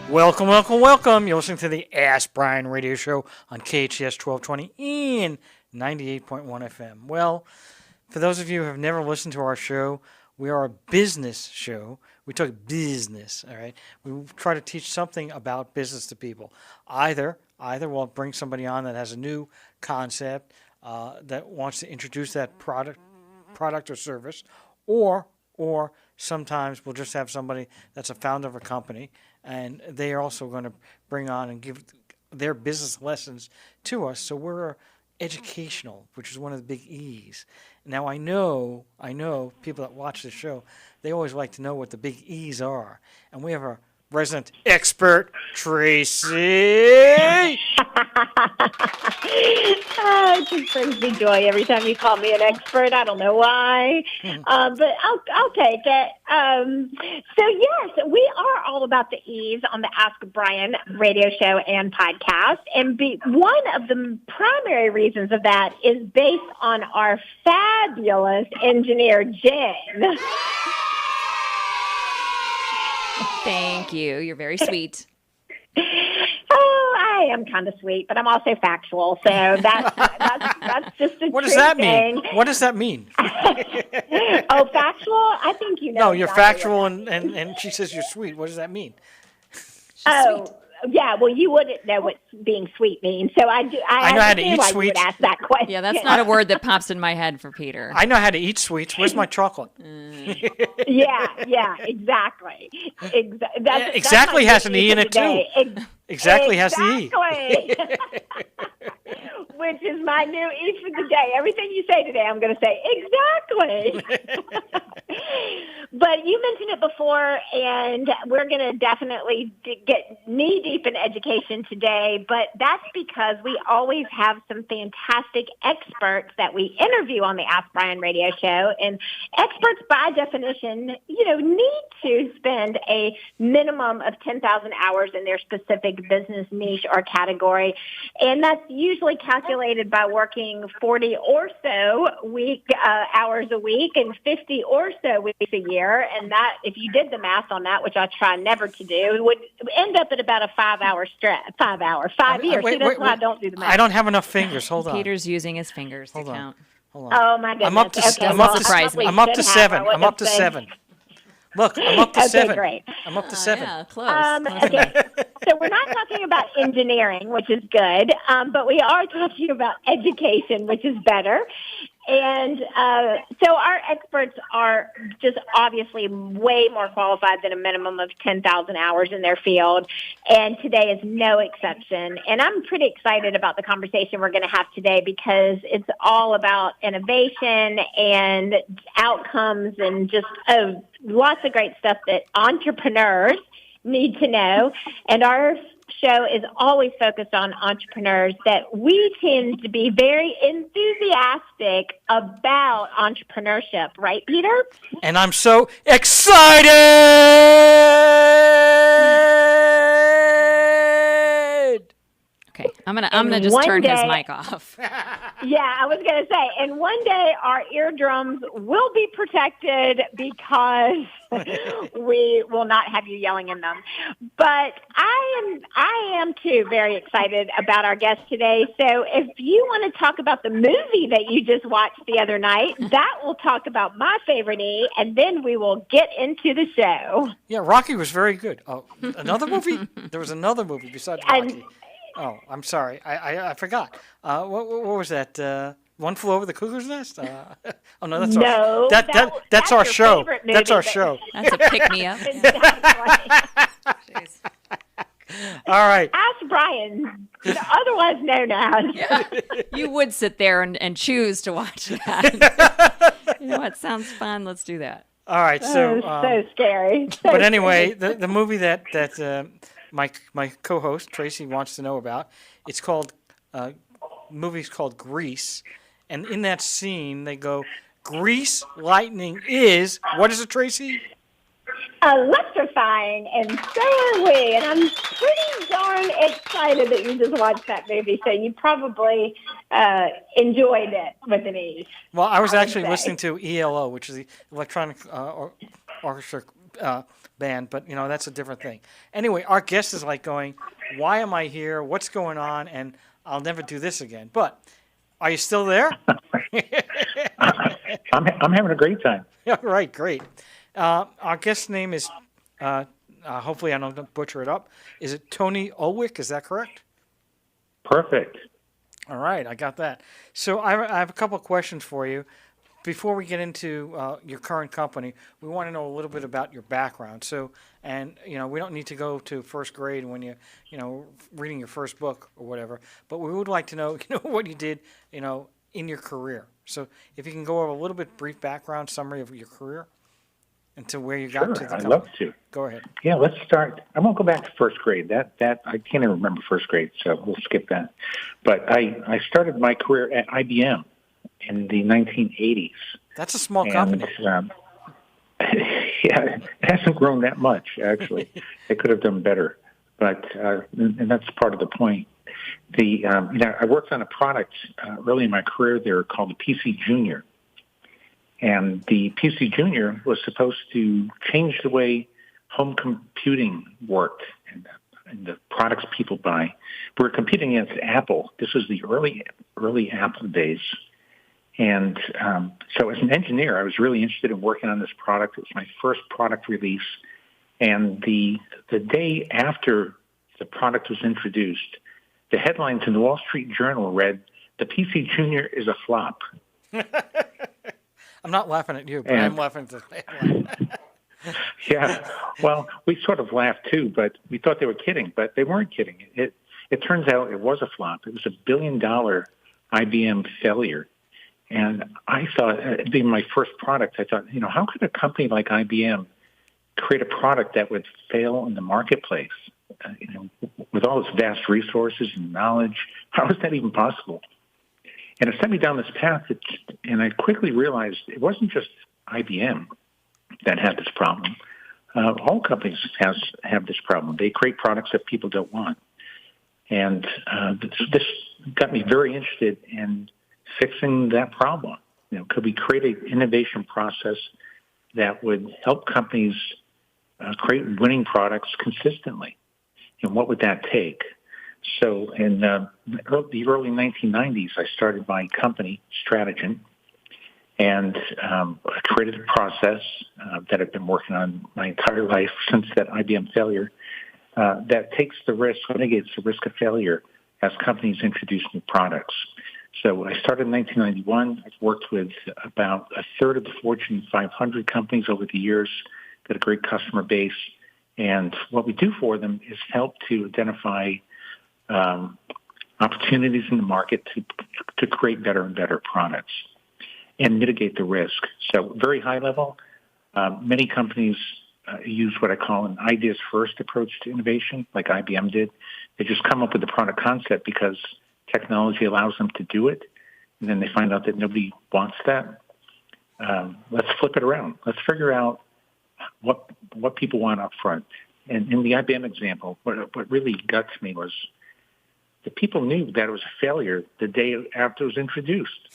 Welcome, welcome, welcome. You're listening to the Ask Brien radio show on KHTS 1220 and 98.1 FM. Well, for those of you who have never listened to our show, we are a business show. We talk business, all right? We try to teach something about business to people. Either we'll bring somebody on that has a new concept that wants to introduce that product or service, or sometimes we'll just have somebody that's a founder of a company, and they are also going to bring on and give their business lessons to us. So we're educational, which is one of the big E's. Now I know people that watch the show, they always like to know what the big E's are. And we have our resident expert, Traci. It just brings me joy every time you call me an expert. I don't know why, but I'll take it. So yes, we are all about the E's on the Ask Brien radio show and podcast. And one of the primary reasons of that is based on our fabulous engineer, Jen. Thank you. You're very sweet. Oh, I am kind of sweet, but I'm also factual. So that's just a What does that thing. mean? What does that mean? Oh, factual? I think you know. No, you're exactly factual, and she says you're sweet. What does that mean? Sweet. Yeah. Well, you wouldn't know what being sweet means, so I do. I know how to eat why sweets. You would ask that question. Yeah, that's not a word that pops in my head for Peter. I know how to eat sweets. Where's my chocolate? Yeah, exactly. Exactly has an E in it too. Exactly has the E. Which is my new E for the day. Everything you say today, I'm going to say exactly. But you mentioned it before, and we're going to definitely get knee-deep in education today, but that's because we always have some fantastic experts that we interview on the Ask Brien radio show, and experts, by definition, need to spend a minimum of 10,000 hours in their specific business niche or category, and that's usually calculated by working 40 or so hours a week and 50 or so weeks a year. And that, if you did the math on that, which I try never to do, would end up at about a 5-hour stretch. 5 years. Wait, See, that's why I don't do the math. I don't have enough fingers. Hold on. Peter's using his fingers to count. Hold on. Oh my goodness. I'm up to 7. I'm up to 7. Look, I'm up to 7. Great. I'm up to 7. Yeah, close. Okay. So we're not talking about engineering, which is good, but we are talking about education, which is better. And so our experts are just obviously way more qualified than a minimum of 10,000 hours in their field. And today is no exception. And I'm pretty excited about the conversation we're going to have today because it's all about innovation and outcomes and just lots of great stuff that entrepreneurs need to know. And our show is always focused on entrepreneurs, that we tend to be very enthusiastic about entrepreneurship. Right, Peter? And I'm so excited! Okay, I'm gonna just turn his mic off. Yeah, I was gonna say, and one day our eardrums will be protected because we will not have you yelling in them. But I am too very excited about our guest today. So if you want to talk about the movie that you just watched the other night, that will talk about my favorite E, and then we will get into the show. Yeah, Rocky was very good. Oh, another movie? There was another movie besides Rocky. Oh, I'm sorry. I forgot. What was that? One Flew Over the Cuckoo's Nest? Oh, no, that's that's our your show. favorite movie, That's our show. That's a pick-me-up. All right. Ask Brien, otherwise known as. Yeah. You would sit there and choose to watch that. You know what? Sounds fun. Let's do that. All right. So, so scary. But anyway, the movie that my co-host Traci wants to know about, it's called movie's called Grease, and in that scene they go, "Grease lightning is," what is it, Traci? Electrifying, and so are we. And I'm pretty darn excited that you just watched that movie, so you probably enjoyed it with an E. Well, I was actually listening to ELO, which is the Electronic Orchestra band, but that's a different thing. Anyway, our guest is like going, "Why am I here? What's going on?" And I'll never do this again. But are you still there? I'm having a great time. All right, great. Our guest's name is, hopefully I don't butcher it up. Is it Tony Ulwick? Is that correct? Perfect. All right, I got that. So I have a couple of questions for you. Before we get into your current company, we want to know a little bit about your background. So, and we don't need to go to first grade when you reading your first book or whatever, but we would like to know what you did in your career. So, if you can go over a little bit brief background summary of your career and to where you got to the company. I'd love to. Go ahead. Yeah, let's start. I won't go back to first grade. That I can't even remember first grade, so we'll skip that. But I started my career at IBM in the 1980s. That's a small company. Yeah, it hasn't grown that much, actually. They could have done better, but and that's part of the point. I worked on a product early in my career there called the PC Junior, and the PC Junior was supposed to change the way home computing worked and the products people buy. We were competing against Apple. This was the early Apple days. And so as an engineer, I was really interested in working on this product. It was my first product release. And the day after the product was introduced, the headlines in the Wall Street Journal read, "The PC Junior is a flop." I'm not laughing at you, but I'm laughing at the headline. Yeah, well, we sort of laughed too, but we thought they were kidding, but they weren't kidding. It turns out it was a flop. It was $1 billion IBM failure. And I thought, being my first product, I thought, how could a company like IBM create a product that would fail in the marketplace? With all its vast resources and knowledge, how is that even possible? And it sent me down this path, and I quickly realized it wasn't just IBM that had this problem. All companies have this problem. They create products that people don't want. And this got me very interested in fixing that problem. Could we create an innovation process that would help companies create winning products consistently? And what would that take? So in the early 1990s, I started my company, Strategyn, and I created a process that I've been working on my entire life since that IBM failure that mitigates the risk of failure as companies introduce new products. So I started in 1991. I've worked with about a third of the Fortune 500 companies over the years, got a great customer base. And what we do for them is help to identify opportunities in the market to create better and better products and mitigate the risk. So very high level, many companies use what I call an ideas first approach to innovation, like IBM did. They just come up with the product concept because technology allows them to do it, and then they find out that nobody wants that. Let's flip it around. Let's figure out what people want up front. And in the IBM example, what really got to me was the people knew that it was a failure the day after it was introduced,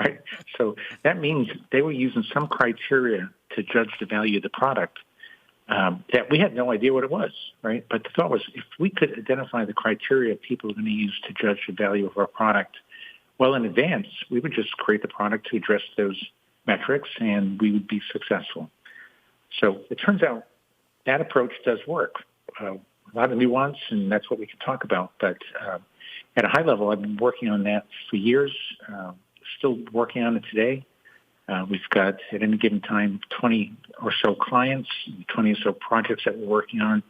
right? So that means they were using some criteria to judge the value of the product that we had no idea what it was, right? But the thought was, if we could identify the criteria people are going to use to judge the value of our product well in advance, we would just create the product to address those metrics, and we would be successful. So it turns out that approach does work. A lot of nuance, and that's what we can talk about. But at a high level, I've been working on that for years, still working on it today. We've got, at any given time, 20 or so clients, 20 or so projects that we're working on.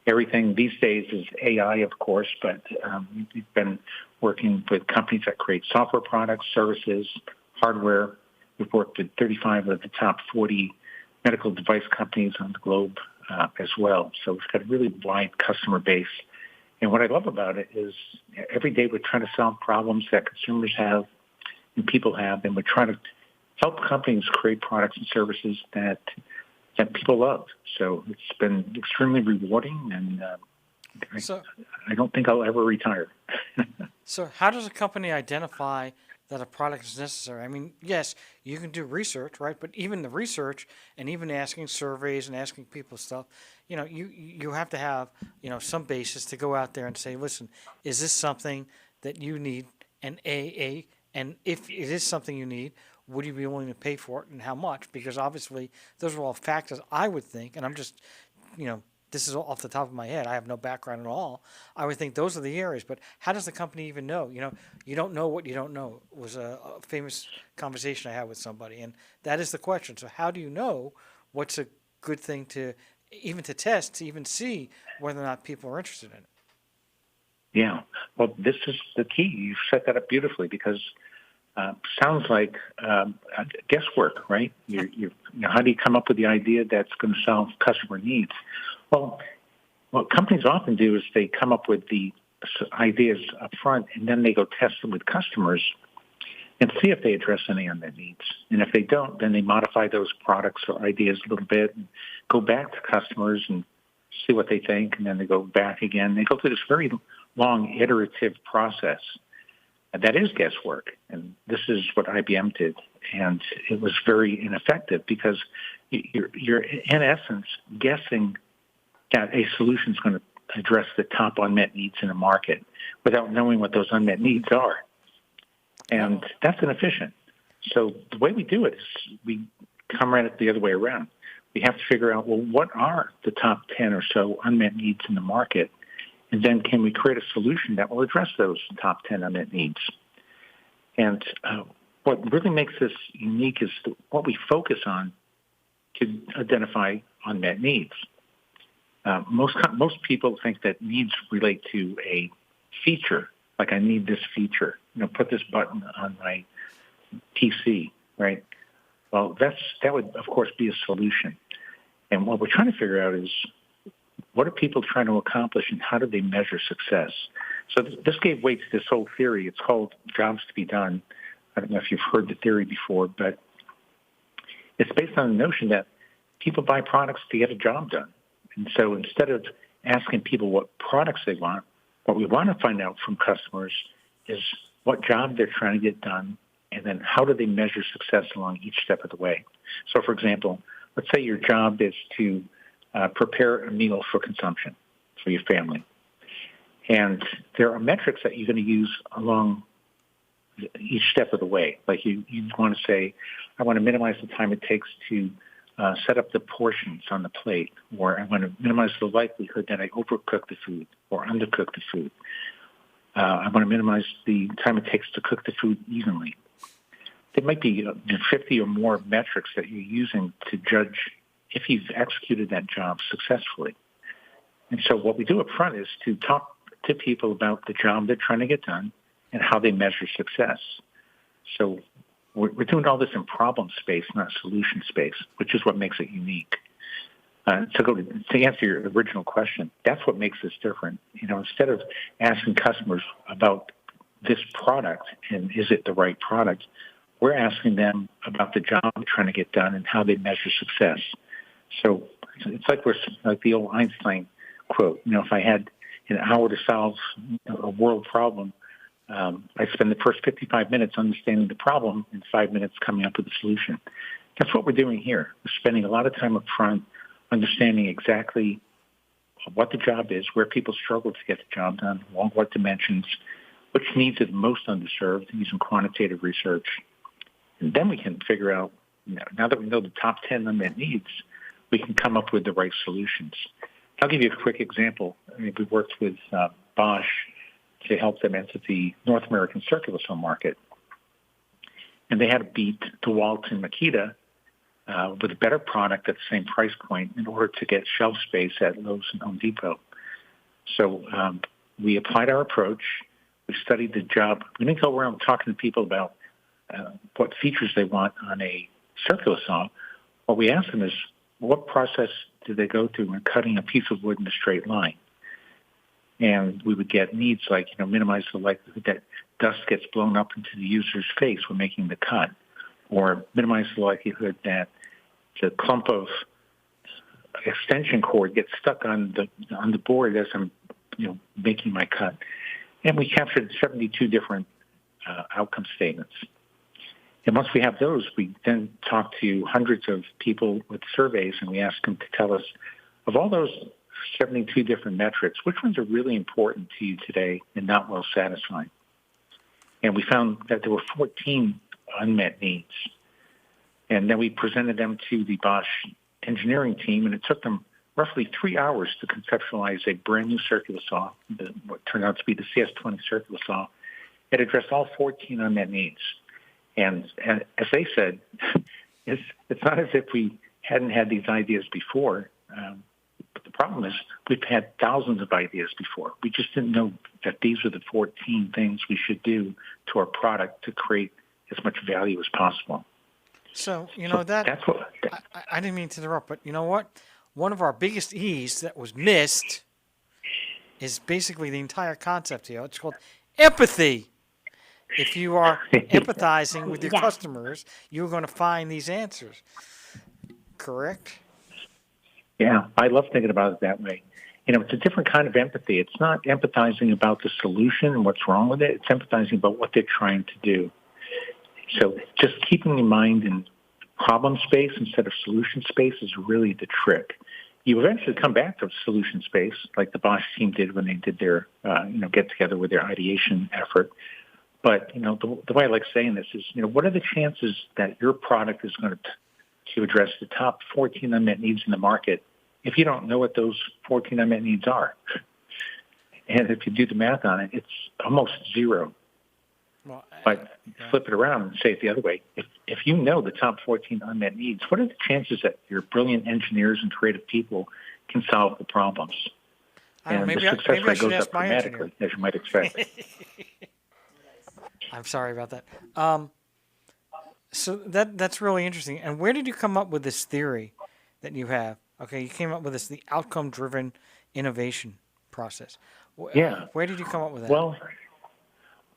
Everything these days is AI, of course, but we've been working with companies that create software products, services, hardware. We've worked with 35 of the top 40 medical device companies on the globe as well. So we've got a really wide customer base. And what I love about it is every day we're trying to solve problems that consumers have and people have, and we're trying to help companies create products and services that people love. So it's been extremely rewarding, and I don't think I'll ever retire. So how does a company identify that a product is necessary. I mean, yes, you can do research, right? But even the research and even asking surveys and asking people stuff, you have to have, some basis to go out there and say, listen, is this something that you need? And if it is something you need, would you be willing to pay for it and how much? Because obviously those are all factors I would think, and I'm just, this is off the top of my head. I have no background at all. I would think those are the areas. But how does the company even know? You don't know what you don't know was a famous conversation I had with somebody. And that is the question. So how do you know what's a good thing to even to test, to even see whether or not people are interested in it? Yeah. Well, this is the key. You set that up beautifully because sounds like guesswork, right? How do you come up with the idea that's going to solve customer needs? Well, what companies often do is they come up with the ideas up front, and then they go test them with customers and see if they address any unmet needs. And if they don't, then they modify those products or ideas a little bit and go back to customers and see what they think, and then they go back again. They go through this very long iterative process. And that is guesswork, and this is what IBM did, and it was very ineffective because you're in essence guessing that a solution is going to address the top unmet needs in the market without knowing what those unmet needs are, and that's inefficient. So the way we do it is we come at it the other way around. We have to figure out, well, what are the top 10 or so unmet needs in the market? And then can we create a solution that will address those top 10 unmet needs? And what really makes this unique is what we focus on to identify unmet needs. Most people think that needs relate to a feature, like I need this feature, put this button on my PC, right? Well, that would, of course, be a solution. And what we're trying to figure out is, what are people trying to accomplish, and how do they measure success? So this gave weight to this whole theory. It's called jobs to be done. I don't know if you've heard the theory before, but it's based on the notion that people buy products to get a job done. And so instead of asking people what products they want, what we want to find out from customers is what job they're trying to get done, and then how do they measure success along each step of the way. So, for example, let's say your job is to prepare a meal for consumption for your family. And there are metrics that you're going to use along each step of the way. Like you want to say, I want to minimize the time it takes to set up the portions on the plate, or I want to minimize the likelihood that I overcook the food or undercook the food. I want to minimize the time it takes to cook the food evenly. There might be 50 or more metrics that you're using to judge if you've executed that job successfully. And so what we do up front is to talk to people about the job they're trying to get done and how they measure success. So we're doing all this in problem space, not solution space, which is what makes it unique. To answer your original question, that's what makes this different. Instead of asking customers about this product and is it the right product, we're asking them about the job they're trying to get done and how they measure success. So it's like the old Einstein quote. If I had an hour to solve a world problem, I spend the first 55 minutes understanding the problem and 5 minutes coming up with a solution. That's what we're doing here. We're spending a lot of time up front understanding exactly what the job is, where people struggle to get the job done, along what dimensions, which needs are the most underserved, using quantitative research. And then we can figure out, now that we know the top 10 unmet needs, we can come up with the right solutions. I'll give you a quick example. We worked with Bosch to help them enter the North American circular saw market. And they had to beat DeWalt and Makita with a better product at the same price point in order to get shelf space at Lowe's and Home Depot. So we applied our approach. We studied the job. We didn't go around talking to people about what features they want on a circular saw. What we asked them is, what process do they go through when cutting a piece of wood in a straight line? And we would get needs like, minimize the likelihood that dust gets blown up into the user's face when making the cut, or minimize the likelihood that the clump of extension cord gets stuck on the board as I'm, making my cut. And we captured 72 different outcome statements. And once we have those, we then talk to hundreds of people with surveys, and we ask them to tell us, of all those 72 different metrics, which ones are really important to you today and not well satisfying? And we found that there were 14 unmet needs. And then we presented them to the Bosch engineering team, and it took them roughly 3 hours to conceptualize a brand new circular saw, what turned out to be the CS20 circular saw. It addressed all 14 unmet needs. And as they said, it's not as if we hadn't had these ideas before. But the problem is we've had thousands of ideas before. We just didn't know that these are the 14 things we should do to our product to create as much value as possible. So, that's what... I didn't mean to interrupt, but you know what? One of our biggest E's that was missed is basically the entire concept here. It's called empathy. If you are empathizing with your customers, you're going to find these answers. Correct? Yeah, I love thinking about it that way. It's a different kind of empathy. It's not empathizing about the solution and what's wrong with it. It's empathizing about what they're trying to do. So just keeping in mind in problem space instead of solution space is really the trick. You eventually come back to solution space, like the Bosch team did when they did their, get together with their ideation effort. But, the way I like saying this is, what are the chances that your product is going to address the top 14 unmet needs in the market if you don't know what those 14 unmet needs are? And if you do the math on it, it's almost zero. Well, but flip it around and say it the other way. If you know the top 14 unmet needs, what are the chances that your brilliant engineers and creative people can solve the problems? And the success rate goes up dramatically, as you might expect. I'm sorry about that. So that's really interesting. And where did you come up with this theory that you have? Okay, you came up with the outcome-driven innovation process. Yeah. Where did you come up with that?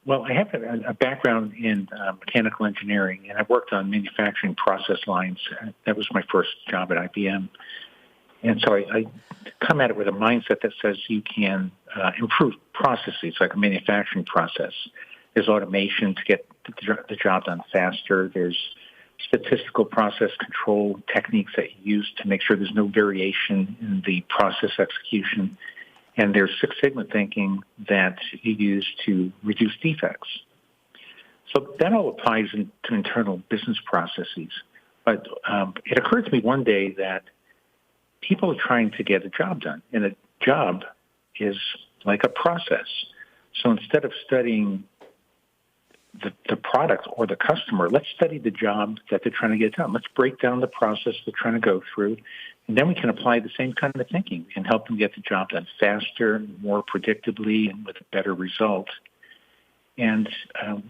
Well, I have a background in mechanical engineering, and I've worked on manufacturing process lines. That was my first job at IBM. And so I come at it with a mindset that says you can improve processes, like a manufacturing process. There's automation to get the job done faster. There's statistical process control techniques that you use to make sure there's no variation in the process execution. And there's Six Sigma thinking that you use to reduce defects. So that all applies to internal business processes. But it occurred to me one day that people are trying to get a job done, and a job is like a process. So instead of studying the product or the customer, let's study the job that they're trying to get done. Let's break down the process they're trying to go through, and then we can apply the same kind of thinking and help them get the job done faster, more predictably, and with a better result. And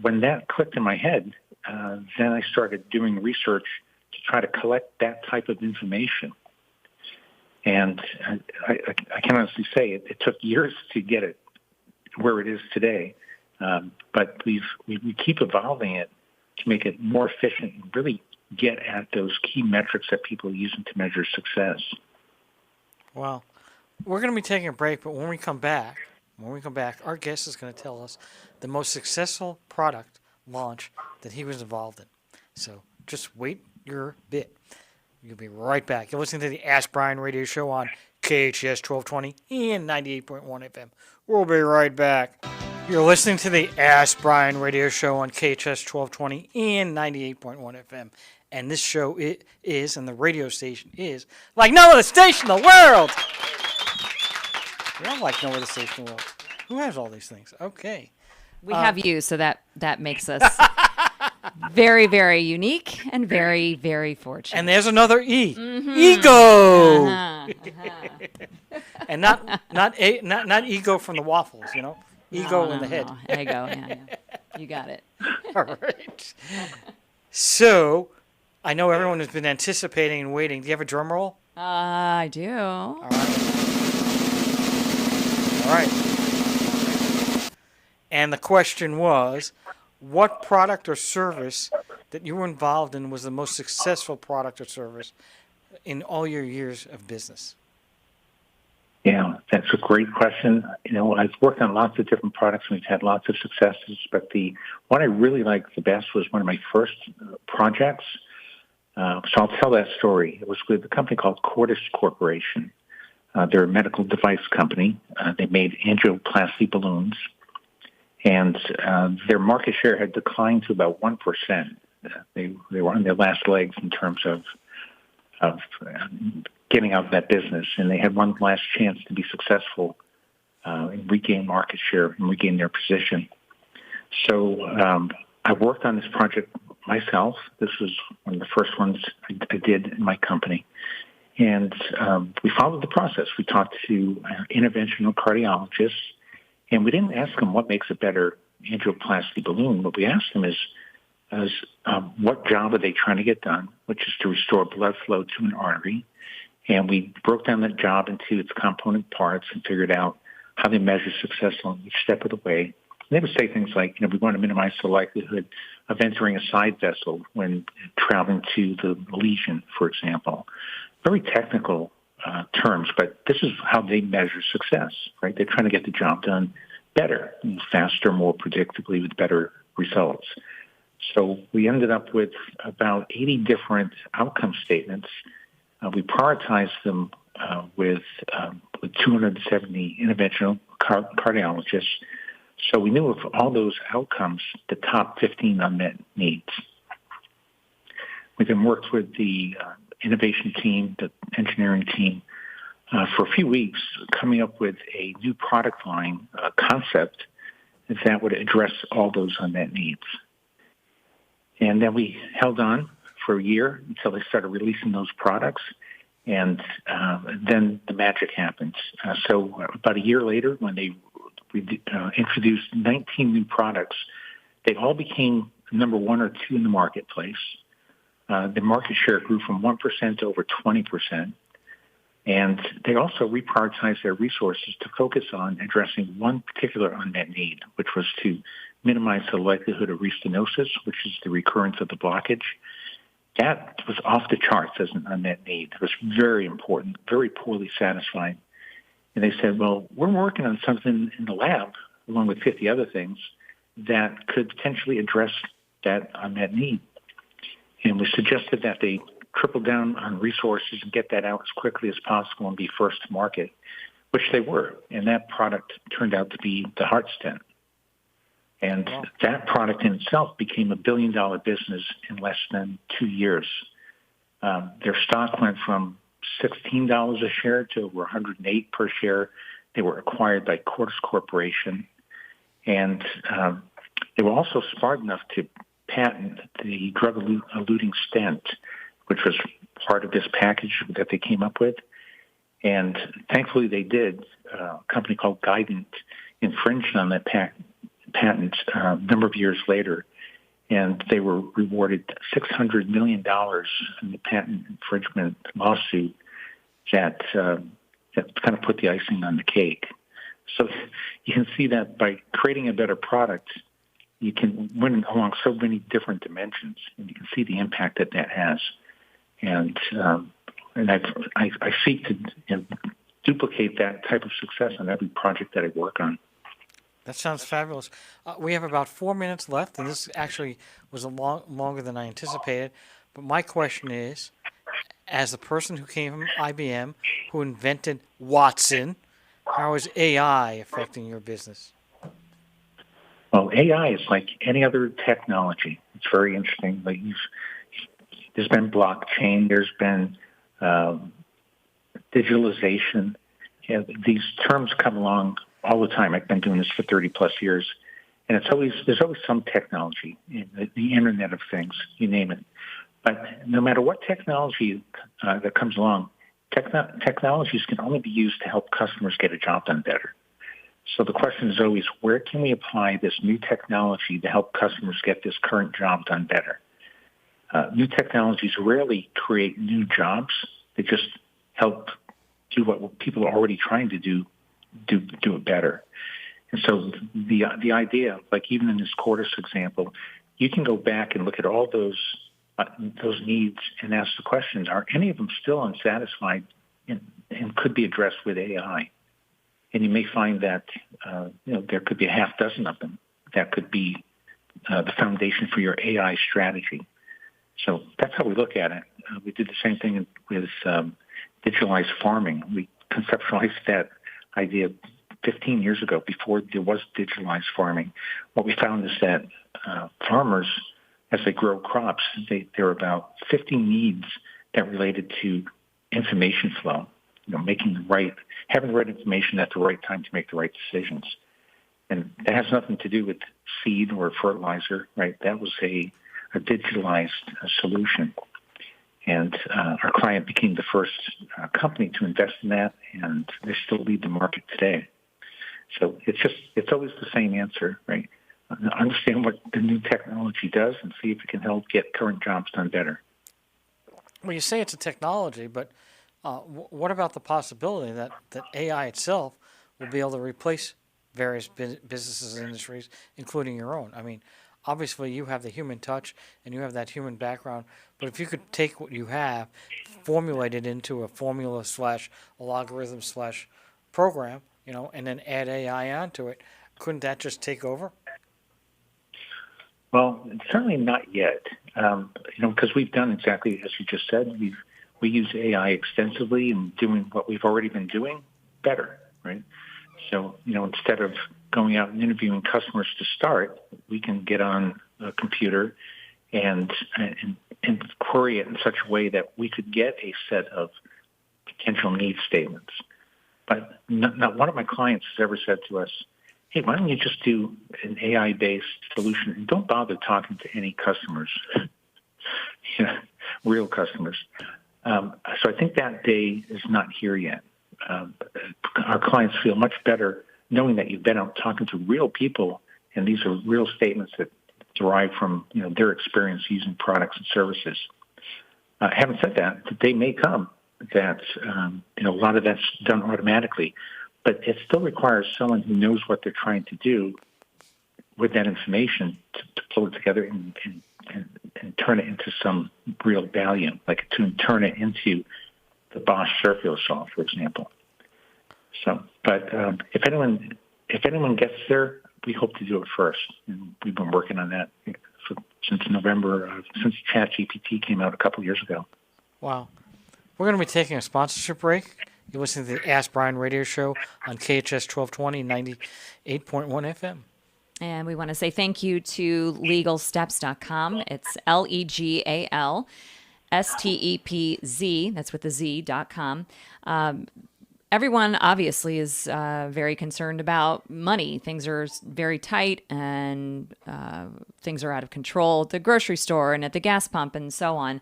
when that clicked in my head, then I started doing research to try to collect that type of information. And I can honestly say it took years to get it where it is today. But we keep evolving it to make it more efficient and really get at those key metrics that people are using to measure success. Well, we're going to be taking a break, but when we come back, our guest is going to tell us the most successful product launch that he was involved in. So just wait your bit. You'll be right back. You're listening to the Ask Brien radio show on KHTS 1220 and 98.1 FM. We'll be right back. You're listening to the Ask Brien radio show on KHTS 1220 and 98.1 FM. And this show is, and the radio station is, like no other station in the world. We don't like no other station in the world. Who has all these things? Okay. We have you, so that makes us very, very unique and very, very fortunate. And there's another E. Mm-hmm. Ego. And not ego from the waffles, Ego in the head. Ego, yeah. You got it. All right. So, I know everyone has been anticipating and waiting. Do you have a drum roll? I do. All right. And the question was, what product or service that you were involved in was the most successful product or service in all your years of business? Yeah, that's a great question. I've worked on lots of different products and we've had lots of successes, but the one I really liked the best was one of my first projects. So I'll tell that story. It was with a company called Cordis Corporation. They're a medical device company. They made angioplasty balloons, and their market share had declined to about 1%. They were on their last legs in terms of getting out of that business, and they had one last chance to be successful and regain market share and regain their position. So I worked on this project myself. This was one of the first ones I did in my company. And we followed the process. We talked to interventional cardiologists, and we didn't ask them what makes a better angioplasty balloon. What we asked them is what job are they trying to get done, which is to restore blood flow to an artery. And we broke down that job into its component parts and figured out how they measure success on each step of the way. And they would say things like, we want to minimize the likelihood of entering a side vessel when traveling to the lesion, for example. Very technical terms, but this is how they measure success, right? They're trying to get the job done better, faster, more predictably with better results. So we ended up with about 80 different outcome statements. We prioritized them with 270 interventional cardiologists. So we knew of all those outcomes, the top 15 unmet needs. We then worked with the innovation team, the engineering team, for a few weeks, coming up with a new product line concept that would address all those unmet needs. And then we held on for a year until they started releasing those products, and then the magic happened. So about a year later, when they introduced 19 new products, they all became number 1 or 2 in the marketplace. The market share grew from 1% to over 20%. And they also reprioritized their resources to focus on addressing one particular unmet need, which was to minimize the likelihood of restenosis, which is the recurrence of the blockage. That was off the charts as an unmet need. It was very important, very poorly satisfied. And they said, well, we're working on something in the lab, along with 50 other things, that could potentially address that unmet need. And we suggested that they triple down on resources and get that out as quickly as possible and be first to market, which they were. And that product turned out to be the heart stent. And that product in itself became a billion-dollar business in less than 2 years. Their stock went from $16 a share to over $108 per share. They were acquired by Cordis Corporation. And they were also smart enough to patent the drug-eluting stent, which was part of this package that they came up with. And thankfully they did. A company called Guidant infringed on that patent a number of years later, and they were rewarded $600 million in the patent infringement lawsuit that kind of put the icing on the cake. So you can see that by creating a better product, you can win along so many different dimensions, and you can see the impact that that has. And I seek to duplicate that type of success on every project that I work on. That sounds fabulous. We have about 4 minutes left, and this actually was longer than I anticipated. But my question is, as a person who came from IBM, who invented Watson, how is AI affecting your business? Well, AI is like any other technology. It's very interesting. Like there's been blockchain, there's been digitalization. These terms come along all the time. I've been doing this for 30 plus years, and there's always some technology, the Internet of Things, you name it. But no matter what technology that comes along, technologies can only be used to help customers get a job done better. So the question is always, where can we apply this new technology to help customers get this current job done better? New technologies rarely create new jobs. They just help do what people are already trying to do it better. And so the idea, like even in this Cordis example, you can go back and look at all those needs and ask the questions, are any of them still unsatisfied and could be addressed with AI. And you may find that there could be a half dozen of them that could be the foundation for your AI strategy. So that's how we look at it. We did the same thing with digitalized farming. We conceptualized that idea 15 years ago, before there was digitalized farming. What we found is that farmers, as they grow crops, there are about 50 needs that related to information flow. Having the right information at the right time to make the right decisions. And that has nothing to do with seed or fertilizer, right? That was a digitalized solution. And our client became the first company to invest in that, and they still lead the market today. So it's always the same answer, right? Understand what the new technology does and see if it can help get current jobs done better. Well, you say it's a technology, but what about the possibility that AI itself will be able to replace various businesses and industries, including your own? I mean, obviously you have the human touch and you have that human background, but if you could take what you have, formulate it into a formula / a logarithm / program, and then add AI onto it, couldn't that just take over? Well, certainly not yet, because we've done exactly as you just said. We use AI extensively in doing what we've already been doing better, right? So, instead of going out and interviewing customers to start, we can get on a computer and query it in such a way that we could get a set of potential need statements. But not one of my clients has ever said to us, hey, why don't you just do an AI-based solution and don't bother talking to any customers, real customers. So I think that day is not here yet. Our clients feel much better knowing that you've been out talking to real people, and these are real statements that derive from their experience using products and services. Having said that, the day may come that a lot of that's done automatically, but it still requires someone who knows what they're trying to do with that information to pull it together and turn it into some real value, like to turn it into the Bosch circular saw, for example. So, but if anyone gets there, we hope to do it first, and we've been working on that since November, since ChatGPT came out a couple years ago. Wow. We're going to be taking a sponsorship break. You're listening to the Ask Brien radio show on KHTS 1220, 98.1 FM. And we want to say thank you to LegalSteps.com. It's LegalStepz, that's with the Z.com. Everyone obviously is very concerned about money. Things are very tight and things are out of control at the grocery store and at the gas pump and so on.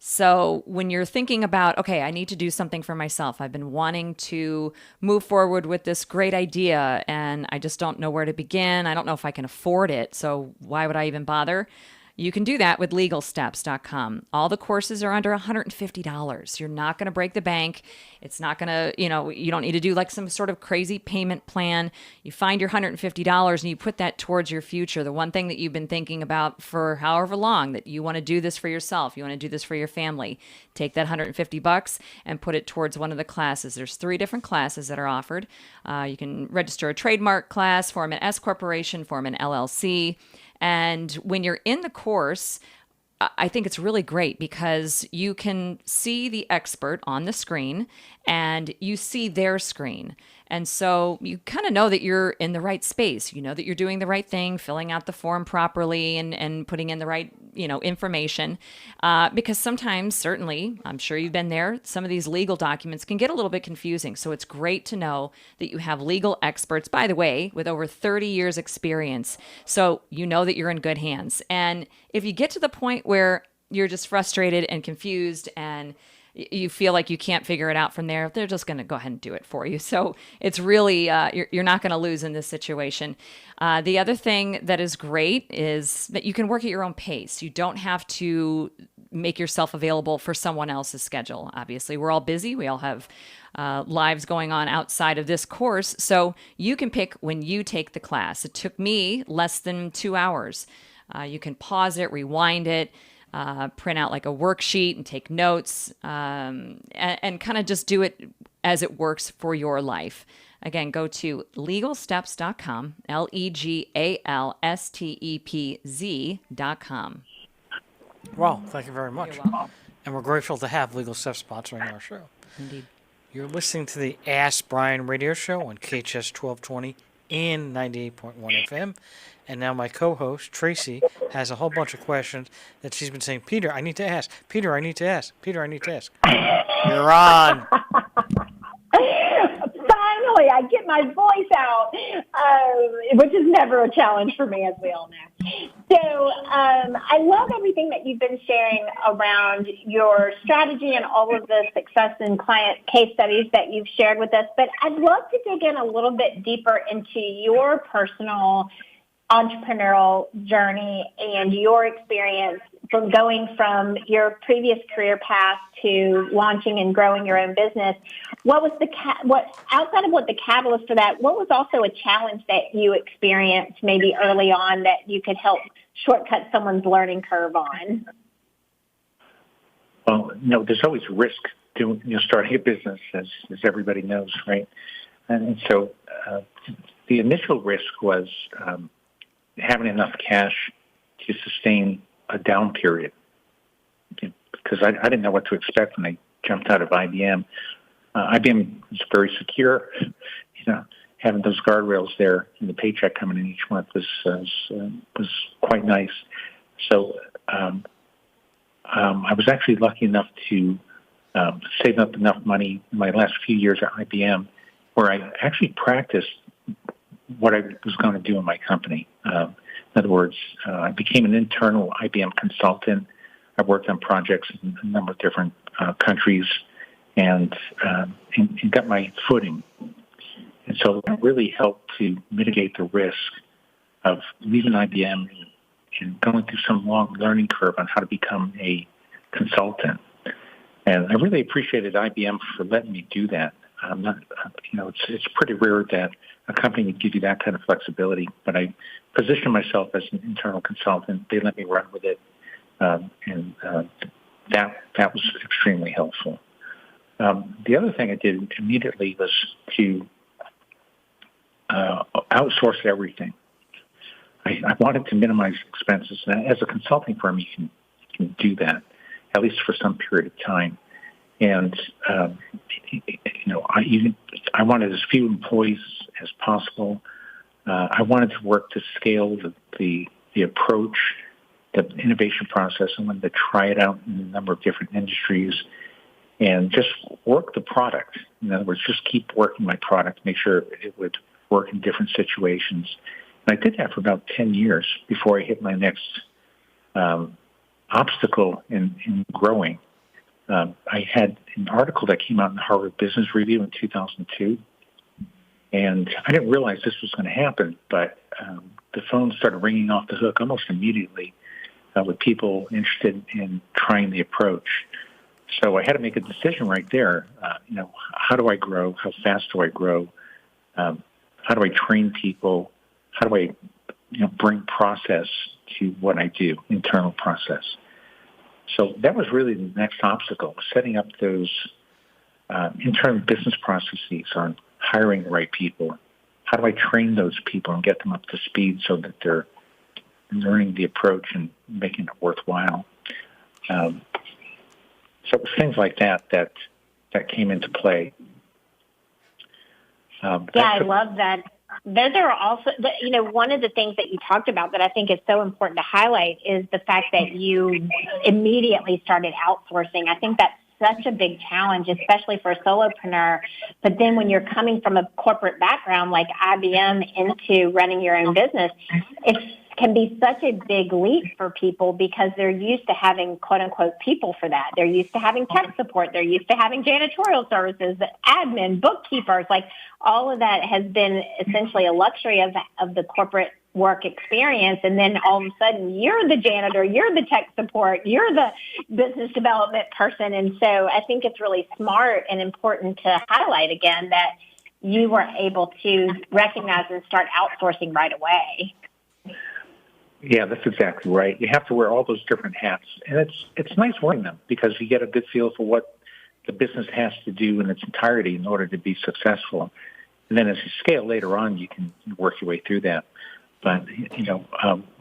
So when you're thinking about, okay, I need to do something for myself. I've been wanting to move forward with this great idea and I just don't know where to begin. I don't know if I can afford it. So why would I even bother? You can do that with LegalSteps.com. All the courses are under $150. You're not going to break the bank. It's not going to, you don't need to do like some sort of crazy payment plan. You find your $150 and you put that towards your future. The one thing that you've been thinking about for however long, that you want to do this for yourself. You want to do this for your family. Take that $150 and put it towards one of the classes. There's 3 different classes that are offered. You can register a trademark class, form an S corporation, form an LLC. And when you're in the course, I think it's really great because you can see the expert on the screen and you see their screen. And so you kind of know that you're in the right space. You know that you're doing the right thing, filling out the form properly and putting in the right, information. Because sometimes, certainly, I'm sure you've been there, some of these legal documents can get a little bit confusing. So it's great to know that you have legal experts, by the way, with over 30 years experience. So you know that you're in good hands. And if you get to the point where you're just frustrated and confused and you feel like you can't figure it out from there, they're just going to go ahead and do it for you. So it's really, you're not going to lose in this situation. The other thing that is great is that you can work at your own pace. You don't have to make yourself available for someone else's schedule. Obviously, we're all busy. We all have lives going on outside of this course. So you can pick when you take the class. It took me less than 2 hours. You can pause it, rewind it, print out like a worksheet and take notes, and kind of just do it as it works for your life. Again, go to legalsteps.com, legalstepz.com. Well, thank you very much. You're welcome. And we're grateful to have Legal Steps sponsoring our show. Indeed. You're listening to the Ask Brien radio show on KHTS 1220 and 98.1 FM. And now my co-host, Traci, has a whole bunch of questions that she's been saying, Peter, I need to ask. Peter, I need to ask. Peter, I need to ask. You're on. Finally, I get my voice out, which is never a challenge for me, as we all know. So I love everything that you've been sharing around your strategy and all of the success and client case studies that you've shared with us. But I'd love to dig in a little bit deeper into your personal entrepreneurial journey and your experience from going from your previous career path to launching and growing your own business. What was outside of what the catalyst for that, what was also a challenge that you experienced maybe early on that you could help shortcut someone's learning curve on? Well, there's always risk to starting a business, as everybody knows, right? And so the initial risk was having enough cash to sustain a down period, because I didn't know what to expect when I jumped out of IBM. IBM was very secure. Having those guardrails there and the paycheck coming in each month was quite nice. So I was actually lucky enough to save up enough money in my last few years at IBM, where I actually practiced what I was going to do in my company. In other words, I became an internal IBM consultant. I worked on projects in a number of different countries and got my footing. And so that really helped to mitigate the risk of leaving IBM and going through some long learning curve on how to become a consultant. And I really appreciated IBM for letting me do that. It's pretty rare that a company would give you that kind of flexibility, but I positioned myself as an internal consultant. They let me run with it, and that was extremely helpful. The other thing I did immediately was to outsource everything. I wanted to minimize expenses. And as a consulting firm, you can do that, at least for some period of time. And I wanted as few employees as possible. I wanted to work to scale the approach, the innovation process. I wanted to try it out in a number of different industries and just work the product. In other words, just keep working my product, make sure it would work in different situations. And I did that for about 10 years before I hit my next obstacle in growing. I had an article that came out in the Harvard Business Review in 2002, and I didn't realize this was going to happen, but the phone started ringing off the hook almost immediately with people interested in trying the approach. So I had to make a decision right there. How do I grow? How fast do I grow? How do I train people? How do I bring process to what I do, internal process? So that was really the next obstacle, setting up those internal business processes on hiring the right people. How do I train those people and get them up to speed so that they're learning the approach and making it worthwhile? So it was things like that came into play. I love that. Those are also, one of the things that you talked about that I think is so important to highlight is the fact that you immediately started outsourcing. I think that's such a big challenge, especially for a solopreneur. But then when you're coming from a corporate background like IBM into running your own business, it can be such a big leap for people because they're used to having, quote unquote, people for that. They're used to having tech support. They're used to having janitorial services, admin, bookkeepers. Like all of that has been essentially a luxury of the corporate work experience. And then all of a sudden you're the janitor, you're the tech support, you're the business development person. And so I think it's really smart and important to highlight again that you were able to recognize and start outsourcing right away. Yeah, that's exactly right. You have to wear all those different hats, and it's nice wearing them because you get a good feel for what the business has to do in its entirety in order to be successful. And then as you scale later on, you can work your way through that. But,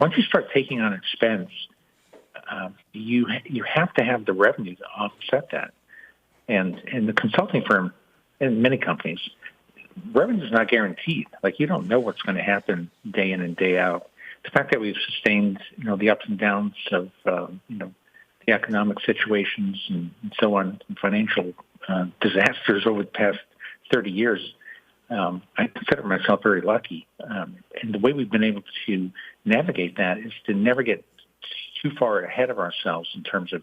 once you start taking on expense, you have to have the revenue to offset that. And in the consulting firm, in many companies, revenue is not guaranteed. Like, you don't know what's going to happen day in and day out. The fact that we've sustained, the ups and downs of, the economic situations and so on, and financial disasters over the past 30 years, I consider myself very lucky. And the way we've been able to navigate that is to never get too far ahead of ourselves in terms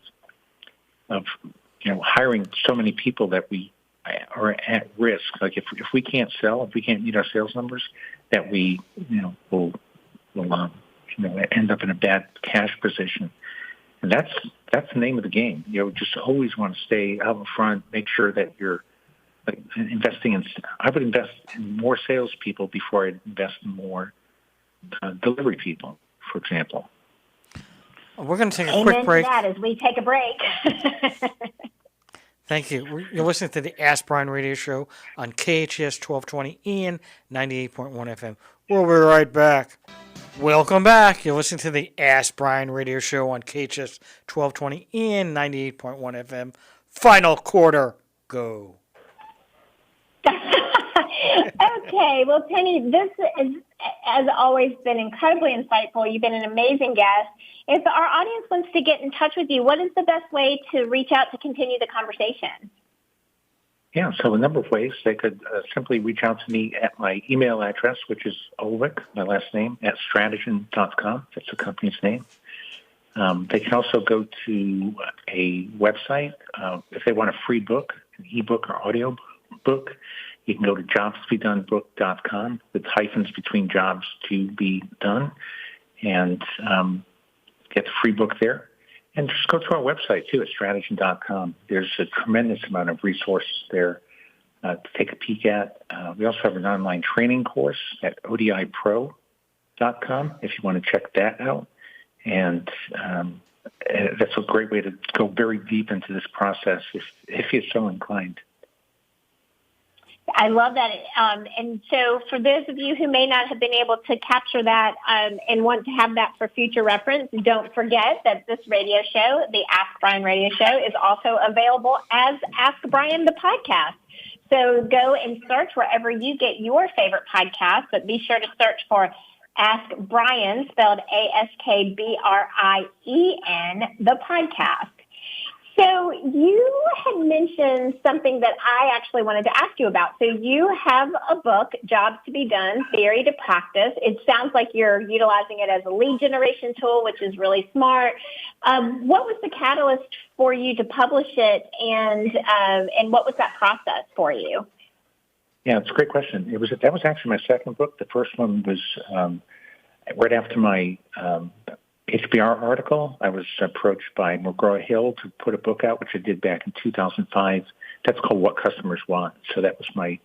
of hiring so many people that we are at risk. Like if we can't sell, if we can't meet our sales numbers, that we will end up in a bad cash position. And that's the name of the game. Just always want to stay out in front, make sure that you're investing in. I would invest in more salespeople before I invest in more delivery people, for example. We're going to take a Amen quick break. to that as we take a break. Thank you. You're listening to the Ask Brien radio show on KHTS 1220 and 98.1 FM. We'll be right back. Welcome back. You're listening to the Ask Brien radio show on KHTS 1220 and 98.1 FM. Final quarter, go. Okay, well, Penny, this has always been incredibly insightful. You've been an amazing guest. If our audience wants to get in touch with you, what is the best way to reach out to continue the conversation? Yeah, so a number of ways. They could simply reach out to me at my email address, which is Ulwick, my last name, at Strategyn.com. That's the company's name. They can also go to a website. If they want a free book, an ebook or audio book, you can go to jobstobedonebook.com with hyphens between jobs to be done, and get the free book there. And just go to our website, too, at Strategyn.com. There's a tremendous amount of resources there to take a peek at. We also have an online training course at odipro.com if you want to check that out. And that's a great way to go very deep into this process if you're so inclined. I love that. And so for those of you who may not have been able to capture that and want to have that for future reference, don't forget that this radio show, the Ask Brien radio show, is also available as Ask Brien the podcast. So go and search wherever you get your favorite podcast, but be sure to search for Ask Brien, spelled ASKBRIEN, the podcast. So you had mentioned something that I actually wanted to ask you about. So you have a book, Jobs to be Done, Theory to Practice. It sounds like you're utilizing it as a lead generation tool, which is really smart. What was the catalyst for you to publish it, and what was that process for you? Yeah, it's a great question. That was actually my second book. The first one was right after my HBR article. I was approached by McGraw-Hill to put a book out, which I did back in 2005. That's called What Customers Want. So that was my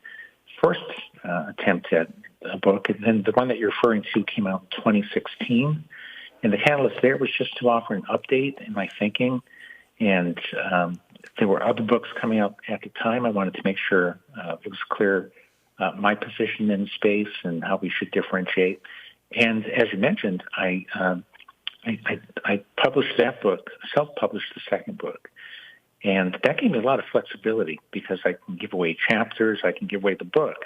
first attempt at a book. And then the one that you're referring to came out in 2016. And the catalyst there was just to offer an update in my thinking. And there were other books coming out at the time. I wanted to make sure it was clear my position in space and how we should differentiate. And as you mentioned, I published that book, self-published the second book. And that gave me a lot of flexibility because I can give away chapters, I can give away the book,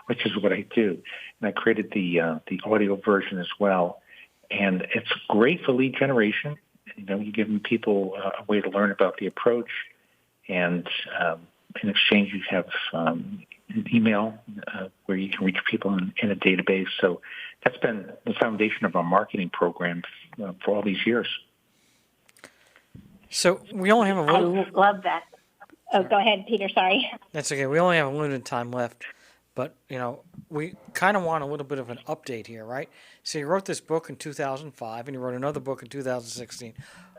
which is what I do. And I created the audio version as well. And it's great for lead generation. You're giving people a way to learn about the approach. And in exchange, you have an email where you can reach people in a database. So that's been the foundation of our marketing program for all these years. So we only have a little... I love that. Oh, go ahead, Peter. Sorry. That's okay. We only have a limited time left. But, we kind of want a little bit of an update here, right? So you wrote this book in 2005, and you wrote another book in 2016.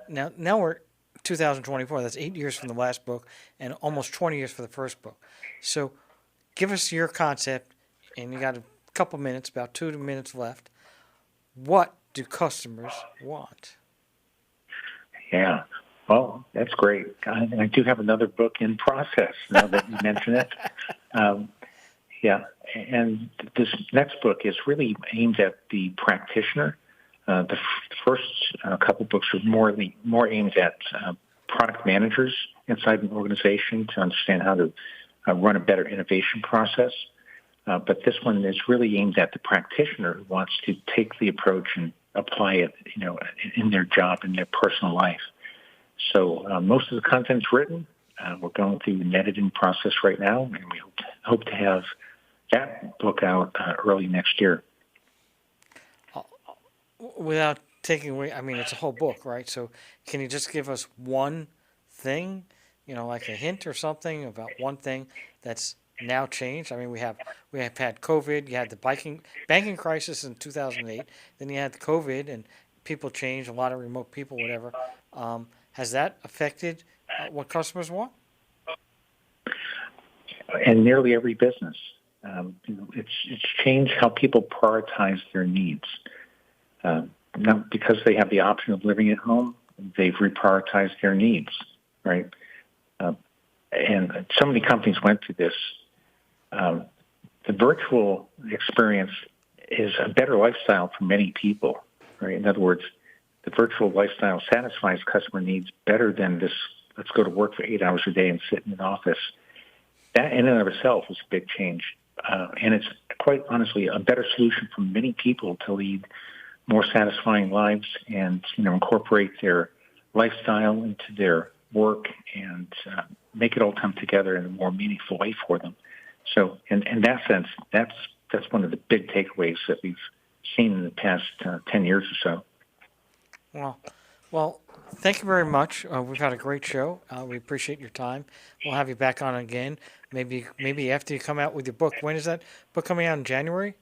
Now we're 2024. That's 8 years from the last book and almost 20 years for the first book. So give us your concept, and you got a couple minutes, about 2 minutes left. What do customers want? Yeah. Well, that's great. And I do have another book in process now that you mention it. Yeah, and this next book is really aimed at the practitioner. The first couple books are more aimed at product managers inside an organization to understand how to run a better innovation process. But this one is really aimed at the practitioner who wants to take the approach and apply it, in their job, in their personal life. So most of the content's written. We're going through an editing process right now, and we hope to have that book out early next year. Without taking away, I mean, it's a whole book, right? So can you just give us one thing, like a hint or something about one thing that's now changed? I mean, we have had COVID. You had the banking crisis in 2008. Then you had COVID, and people changed. A lot of remote people, whatever. Has that affected what customers want? And nearly every business, it's changed how people prioritize their needs. Now, because they have the option of living at home, they've reprioritized their needs, right? And so many companies went through this. The virtual experience is a better lifestyle for many people, right? In other words, the virtual lifestyle satisfies customer needs better than this, let's go to work for 8 hours a day and sit in an office. That in and of itself is a big change. And it's quite honestly a better solution for many people to lead more satisfying lives and, incorporate their lifestyle into their work and make it all come together in a more meaningful way for them. So in that sense, that's one of the big takeaways that we've seen in the past 10 years or so. Well, thank you very much. We've had a great show. We appreciate your time. We'll have you back on again. Maybe after you come out with your book. When is that book coming out, in January?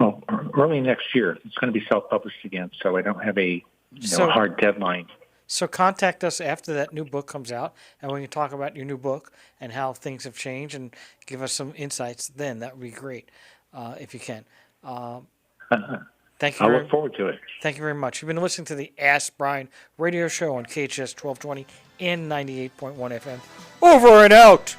Well, early next year. It's going to be self-published again, so I don't have a hard deadline. So contact us after that new book comes out, and we can talk about your new book and how things have changed, and give us some insights then. That would be great, if you can. Thank you. I look forward to it. Thank you very much. You've been listening to the Ask Brien radio show on KHTS 1220 and 98.1 FM. Over and out.